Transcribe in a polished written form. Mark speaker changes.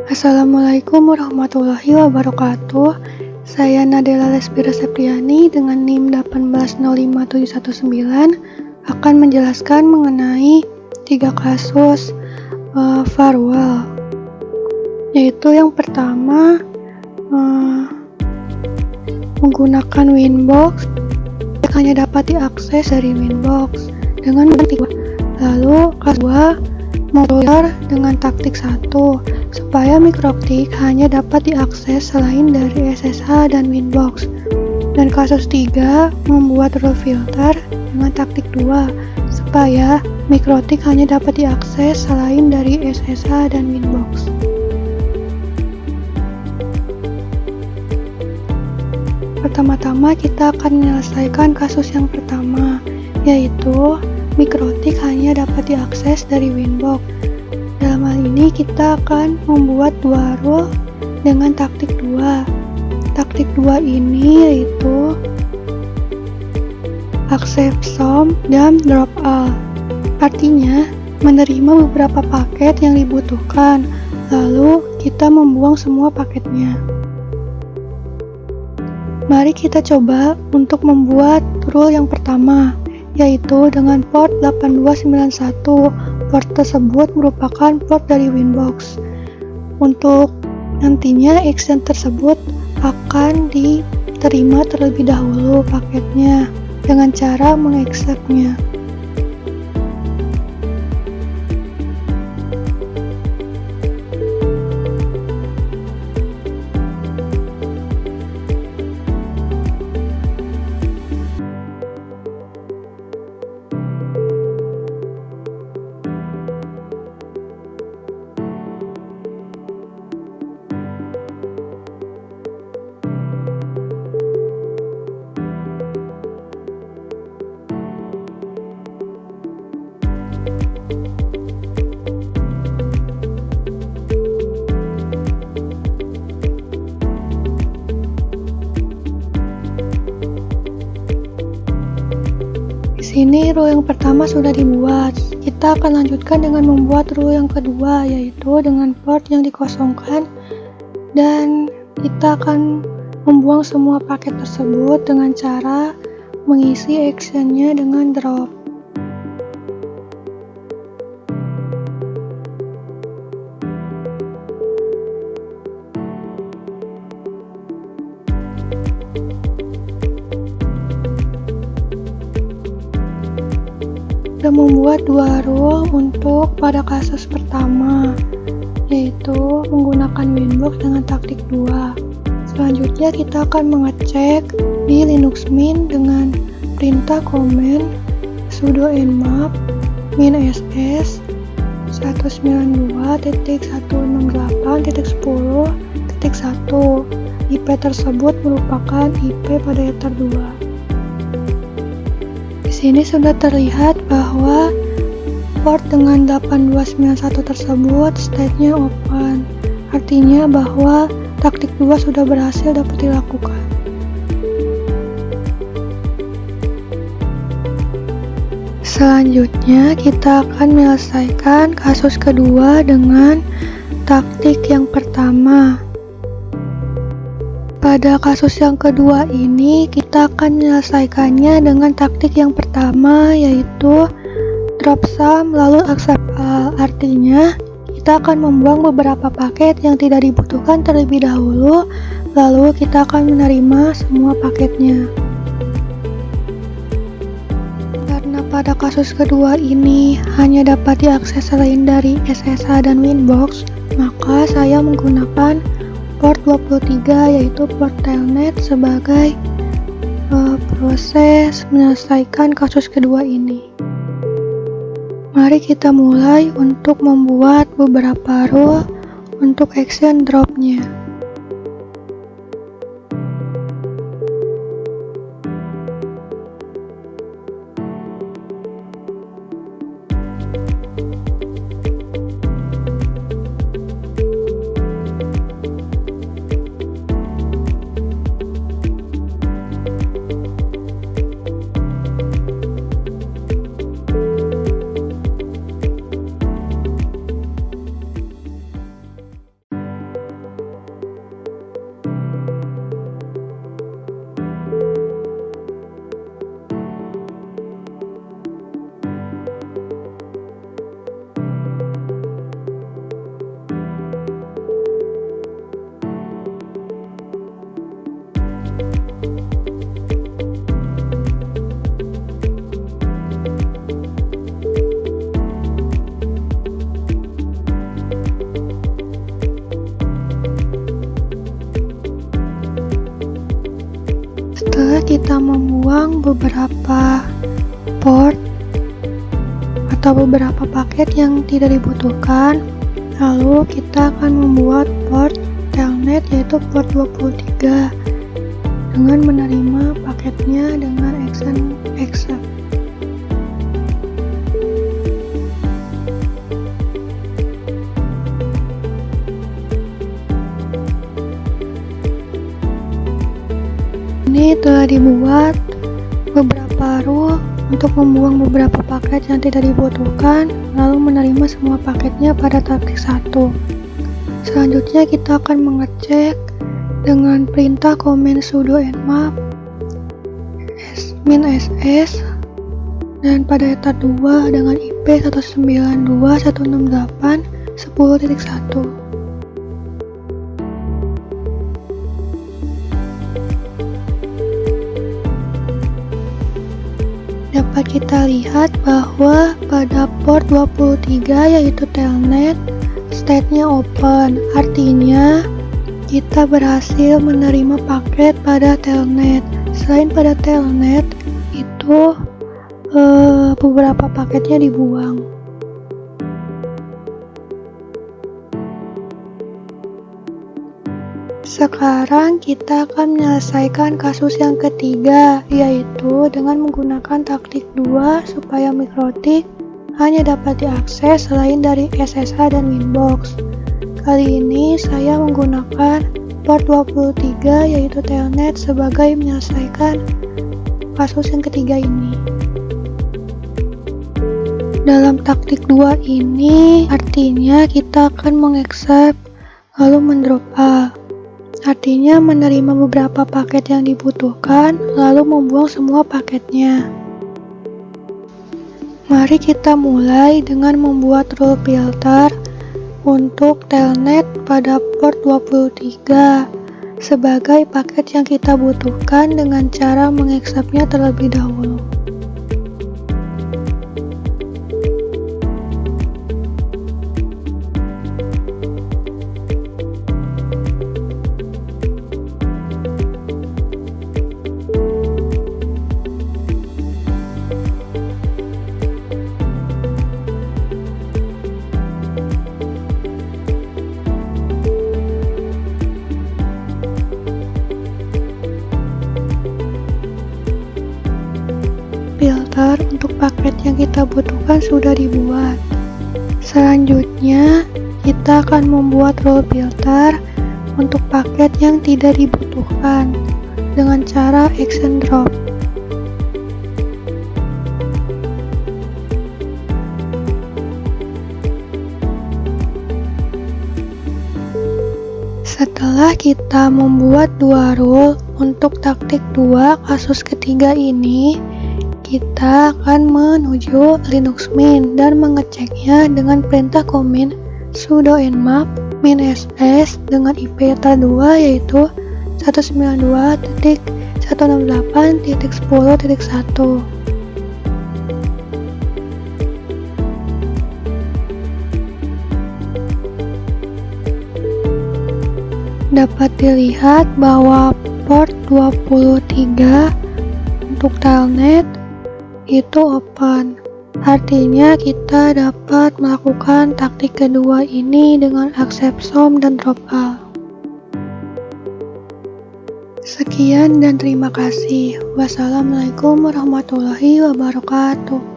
Speaker 1: Assalamualaikum warahmatullahi wabarakatuh. Saya Nadela Lesbira Septriani dengan NIM 1805719 akan menjelaskan mengenai 3 kasus firewall. Yaitu yang pertama menggunakan Winbox hanya dapat diakses dari Winbox dengan taktik 2. Lalu kelas 2 modular dengan taktik 1 supaya mikrotik hanya dapat diakses selain dari SSH dan Winbox. Dan kasus 3 membuat rule filter dengan taktik 2 supaya mikrotik hanya dapat diakses selain dari SSH dan Winbox. Pertama-tama kita akan menyelesaikan kasus yang pertama, yaitu mikrotik hanya dapat diakses dari Winbox. Dalam hal ini kita akan membuat 2 rule dengan taktik 2. Taktik 2 ini yaitu accept some dan drop all. Artinya menerima beberapa paket yang dibutuhkan, lalu kita membuang semua paketnya. Mari kita coba untuk membuat rule yang pertama, yaitu dengan port 8291. Port tersebut merupakan port dari Winbox. Untuk nantinya action tersebut akan diterima terlebih dahulu paketnya dengan cara mengaccept-nya. Di sini rule yang pertama sudah dibuat. Kita akan lanjutkan dengan membuat rule yang kedua, yaitu dengan port yang dikosongkan, dan kita akan membuang semua paket tersebut dengan cara mengisi actionnya dengan drop. Sudah membuat 2 rule untuk pada kasus pertama, yaitu menggunakan Winbox dengan taktik 2. Selanjutnya kita akan mengecek di Linux Mint dengan perintah command sudo nmap -ss 192.168.10.1. IP tersebut merupakan IP pada ether 2. Di sini sudah terlihat bahwa port dengan 8291 tersebut state-nya open. Artinya bahwa taktik 2 sudah berhasil dapat dilakukan. Selanjutnya kita akan menyelesaikan kasus kedua dengan taktik yang pertama. Pada kasus yang kedua ini kita akan menyelesaikannya dengan taktik yang pertama, yaitu drop some lalu accept all. Artinya kita akan membuang beberapa paket yang tidak dibutuhkan terlebih dahulu, lalu kita akan menerima semua paketnya. Karena pada kasus kedua ini hanya dapat diakses selain dari SSH dan Winbox, maka saya menggunakan port 23, yaitu port telnet sebagai proses menyelesaikan kasus kedua ini. Mari kita mulai untuk membuat beberapa rule untuk action drop-nya. kita membuang beberapa port atau beberapa paket yang tidak dibutuhkan. Lalu kita akan membuat port telnet yaitu port 23 dengan menerima paketnya dengan action accept. Ini telah dibuat beberapa rule untuk membuang beberapa paket yang tidak dibutuhkan, lalu menerima semua paketnya pada taktik 1. Selanjutnya kita akan mengecek dengan perintah command sudo nmap -ss dan pada etat 2 dengan IP 192.168.10.1. Dapat kita lihat bahwa pada port 23 yaitu telnet, state-nya open, artinya kita berhasil menerima paket pada telnet. Selain pada telnet, itu beberapa paketnya dibuang. Sekarang kita akan menyelesaikan kasus yang ketiga, yaitu dengan menggunakan taktik 2 supaya mikrotik hanya dapat diakses selain dari SSH dan Winbox. Kali ini saya menggunakan port 23 yaitu telnet sebagai menyelesaikan kasus yang ketiga ini. Dalam taktik 2 ini artinya kita akan mengaccept lalu mendrop A. Artinya menerima beberapa paket yang dibutuhkan, lalu membuang semua paketnya. Mari kita mulai dengan membuat rule filter untuk telnet pada port 23 sebagai paket yang kita butuhkan dengan cara mengaccept-nya terlebih dahulu. Filter untuk paket yang kita butuhkan sudah dibuat. Selanjutnya, kita akan membuat rule filter untuk paket yang tidak dibutuhkan dengan cara action drop. Setelah kita membuat 2 rule untuk taktik 2 kasus ketiga ini, kita akan menuju Linux Mint dan mengeceknya dengan perintah command sudo nmap -ss dengan IP etat 2 yaitu 192.168.10.1. Dapat dilihat bahwa port 23 untuk telnet itu open, artinya kita dapat melakukan taktik kedua ini dengan accept SOM dan drop all. Sekian dan terima kasih. Wassalamualaikum warahmatullahi wabarakatuh.